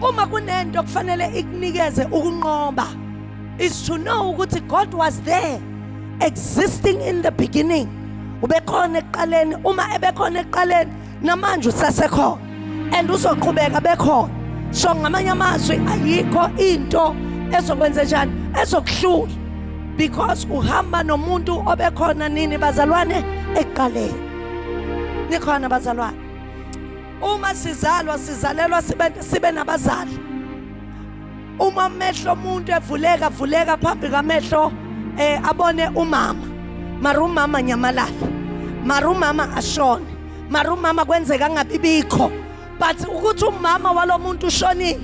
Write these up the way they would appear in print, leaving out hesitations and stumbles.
Uma kunento kufanele ikunikeze ukunqoba is to know ukuthi God was there existing in the beginning. Ubekhona eqaleni, uma ebekhona eqaleni namanje usasekhona and uzoqhubeka bekhona. So ngamanye amazwi ayikho into ezokwenza njani ezokuhlula because uhamba nomuntu obekhona nini bazalwane eqaleni. Nikhona bazalwane. Uma sizalelwa sibe nabazali. Uma amehlo omuntu evuleka phambi kwamehlo abone umama. Marumama nyamalala. Marumama ashone. Marumama kwenzeka ngabibikho. But ukuthi umama walomuntu ushonile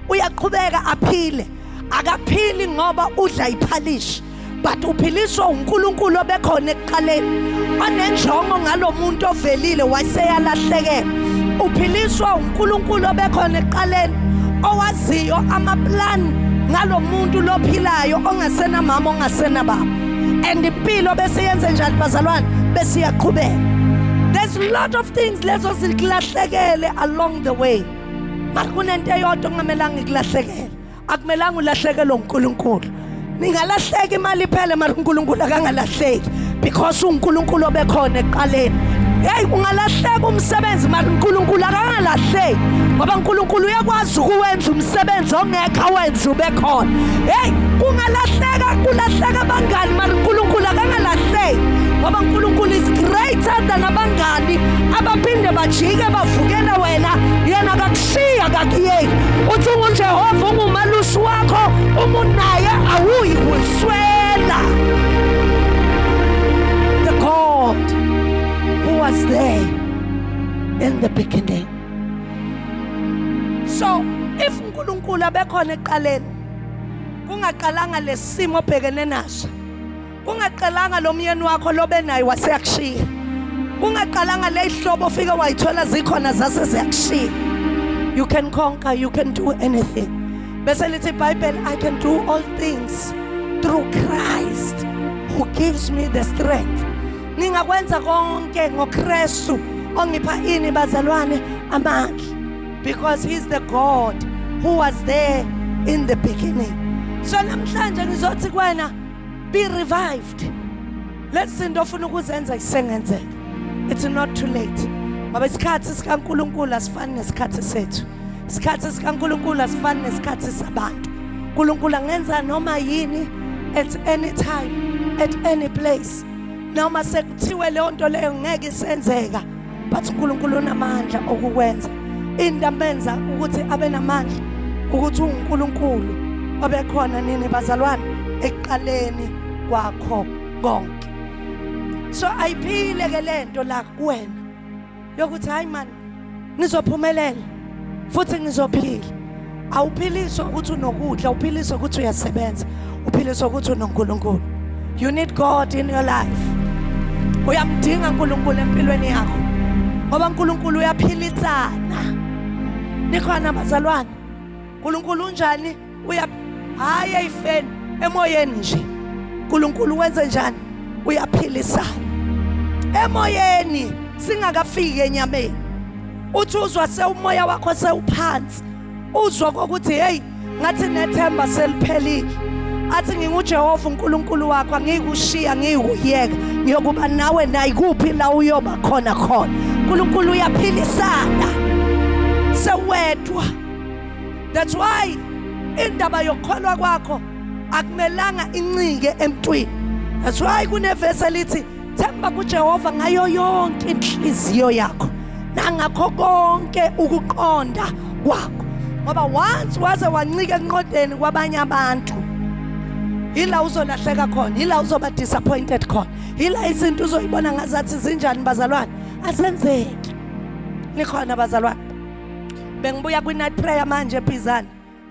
uyaqhubeka aphile. Akaphili ngoba udla iphalishi. But uphiliswa uNkulunkulu obekhona ekuqaleni. Onenjongo ngalomuntu ovelile wayeseyalahlekela. Uphiliswa uNkulunkulu obekhona ekuqaleni owaziyo amaplan ngalomuntu lophilayo ongasena mama ongasena baba. And impilo bese yenze njalo bazalwane bese iyaqhubeka. There's a lot of things lezo zilahlekele along the way. Makunento eyodwa ongamelanga ikulahlekele. Akumelanga ulahlekele uNkulunkulu. Ningalahleka imali iphele mara uNkulunkulu akangalahleki because uNkulunkulu obekhona eqaleni. Hey ungalahleka umsebenzi mara uNkulunkulu akangalahleki ngoba uNkulunkulu uyakwazi ukuwenza umsebenzi ongekho awenza ubekhona. Hey ungalahleka kulahleka abangani mara uNkulunkulu akangalahleki ngoba uNkulunkulu is greater than abangani abaphinde bajike bavukela wena yena akakushiya akakuyeki. Uthi uJehova ungumalusi wakho umunaye awuyi kuswela. The God who was there in the beginning. So if uNkulunkulu abekhona eqaleni kungaqalanga lesimo obhekene naso, kungaqalanga lo myeni wakho lobe naye waseyakushiya, kungaqalanga le hlobo ufike wayithola zikhona zase ziyakushiya, you can conquer, you can do anything. Bese lithi iBhayibheli, I can do all things through Christ who gives me the strength. Ningakwenza konke ngoKristu ongipha ini bazalwane amandla, because he's the God who was there in the beginning. So namhlanje ngizothi kuwena be revived. Let's zinto ofuna ukuzenza isengenzeka. It's not too late. Ngoba isikhathi sikaNkulunkulu asifani nesikhathi sethu. Isikhathi sikaNkulunkulu asifani nesikhathi sabantu. uNkulunkulu angenza noma yini at any time, at any place. Noma sekuthiwe leyo nto leyo ngeke isenzeka, but uNkulunkulu unamandla okukwenza. Into amenza ukuthi abe namandla ukuthi uNkulunkulu obekhona nini bazalwane ekuqaleni kwakho konke. So ayiphile ke lento la kuwena yokuthi hayi man ngizophumelela futhi ngizophila. Awuphiliswa ukuthi unokudla, uphiliswa ukuthi uyasebenza, uphiliswa ukuthi unoNkulunkulu. You need God in your life. Uyamdinga uNkulunkulu empilweni yakho ngoba uNkulunkulu uyaphilisana. Nikhona bazalwane, uNkulunkulu unjani? Hayi ayifeni emoyeni nje. uNkulunkulu wenze njani? Uyaphilisana emoyeni singakafiki enyameni. Uthi uzwa sewumoya wakho sewuphansi, uzwa ukuthi hey ngathi nethemba seliphelile. Athi nginguJehova uNkulunkulu wakho, angikushiya ngiyukuyeka, ngiyokuba nawe nayi kuphi la uyoba khona. uNkulunkulu uyaphilisana sewedwa. That's why indaba yokholwa kwakho akumelanga incike emntwini. That's why kunevesi elithi themba kuJehova ngayo yonke inhliziyo yakho nangakho konke ukuqonda kwakho. Ngoba once waze wancika enqondeni kwabanye abantu, ila uzolahleka khona, ila uzoba disappointed khona, ila izinto uzoyibona ngazathi zinjani bazalwane azenzeki. Nikhona bazalwane, bengibuya kwi-night prayer manje eBhizana,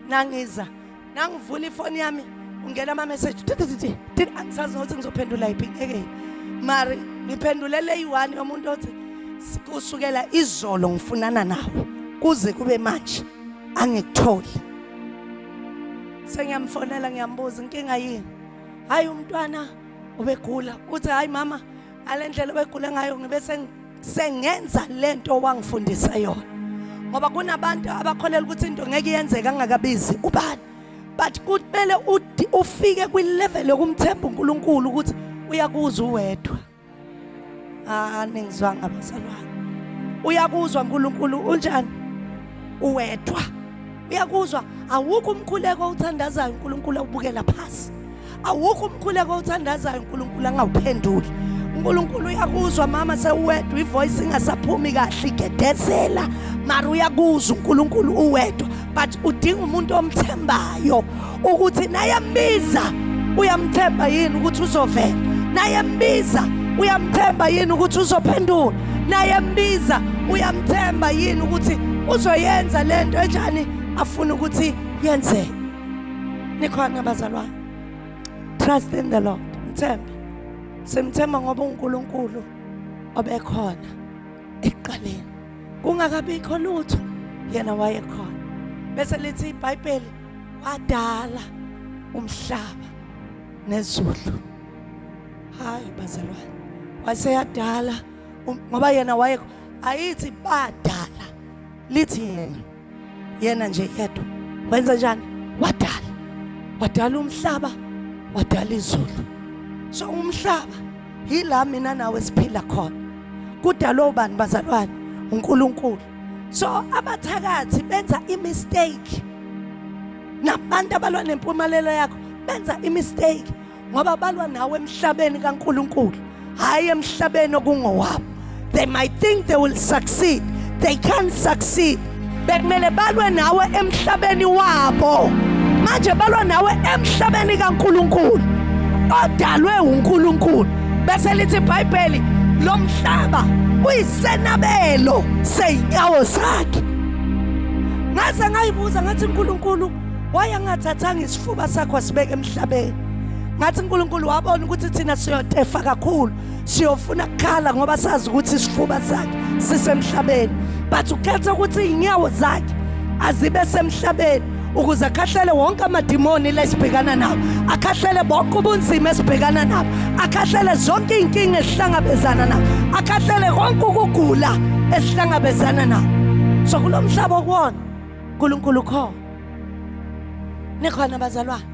nangiza nangivula ifoni yami ungena ama message angisazi ukuthi ngizophendula yiphi ngeke mari ngiphendulele i1 yomuntu othi kusukela izolo ngifunana nawe kuze kube manje angikutholi. Sengiyamfonela ngiyambuza inkinga yini? Hayi umntwana ubegula. Uthi hayi mama alendlela obegula ngayo ngibe sengenza lento wangifundisa yona. ngoba kunabantu abakholela ukuthi into ngeke yenzeka angakabizi ubani. But kumele ufike kwi-level yokumthemba uNkulunkulu ukuthi uyakuzwa uwedwa. Ningizwanga bazalwane. Uyakuzwa uNkulunkulu unjani? Uwedwa. Uyakuzwa, awukho umkhuleko othandazayo uNkulunkulu ubukela phansi. Awukho umkhuleko othandazayo uNkulunkulu angawuphenduli. uNkulunkulu uyakuzwa mama sewedwa, ivoice ingasaphumi kahle igedezela, mara uyakuzwa uNkulunkulu uwedwa. But udinga umuntu omthembayo ukuthi naye mbiza uyamthemba yini ukuthi uzovela, naye mbiza uyamthemba yini ukuthi uzophendula, naye mbiza uyamthemba yini ukuthi uzoyenza lento enjani afuna ukuthi yenzeke. Nikhona bazalwane? Trust in the Lord. Mthembe. Simthemba ngoba uNkulunkulu obekhona ekuqaleni. Kungakabikho lutho yena wayekhona. Bese lithi iBhayibheli wadala umhlaba nezulu. Hayi bazalwane. Waseyadala ngoba yena wayekho. Ayithi badala. Lithi yena nje yedwa. Wenza njani? Wadala. Wadala umhlaba, wadala izulu. So umhlaba yila mina nawe siphila khona. Kudalo bani bazalwane? uNkulunkulu. So abathakathi benza imistake. Nabantu abalwa nempumelelo yakho benza imistake ngoba balwa nawe emhlabeni kaNkulunkulu, hayi emhlabeni okungowabo. They might think they will succeed. They can't succeed. Bekumele balwe nawe emhlabeni wabo. Manje balwa nawe emhlabeni kaNkulunkulu odalwe uNkulunkulu. Bese lithi iBhayibheli lo mhlaba uyisenabelo seyinyawo zakhe. Ngaze ngayibuza ngathi uNkulunkulu wayangathathanga isifuba sakho sibeke emhlabeni. Ngathi uNkulunkulu wabona ukuthi thina siyotefa kakhulu, siyofuna ukukhala ngoba sazi ukuthi isifuba sakhe sisemhlabeni. But ukhetha ukuthi inyawo zakhe azibe semhlabeni ukuze akhahlele wonke amadimoni lesibhekana nawo, akhahlele bonke ubunzima esibhekana nabo, akhahlele zonke inkinga esihlangabezana nabo, akhahlele konke ukugula esihlangabezana nabo. So kulomhlaba okuwona uNkulunkulu khona. Nikhona bazalwane?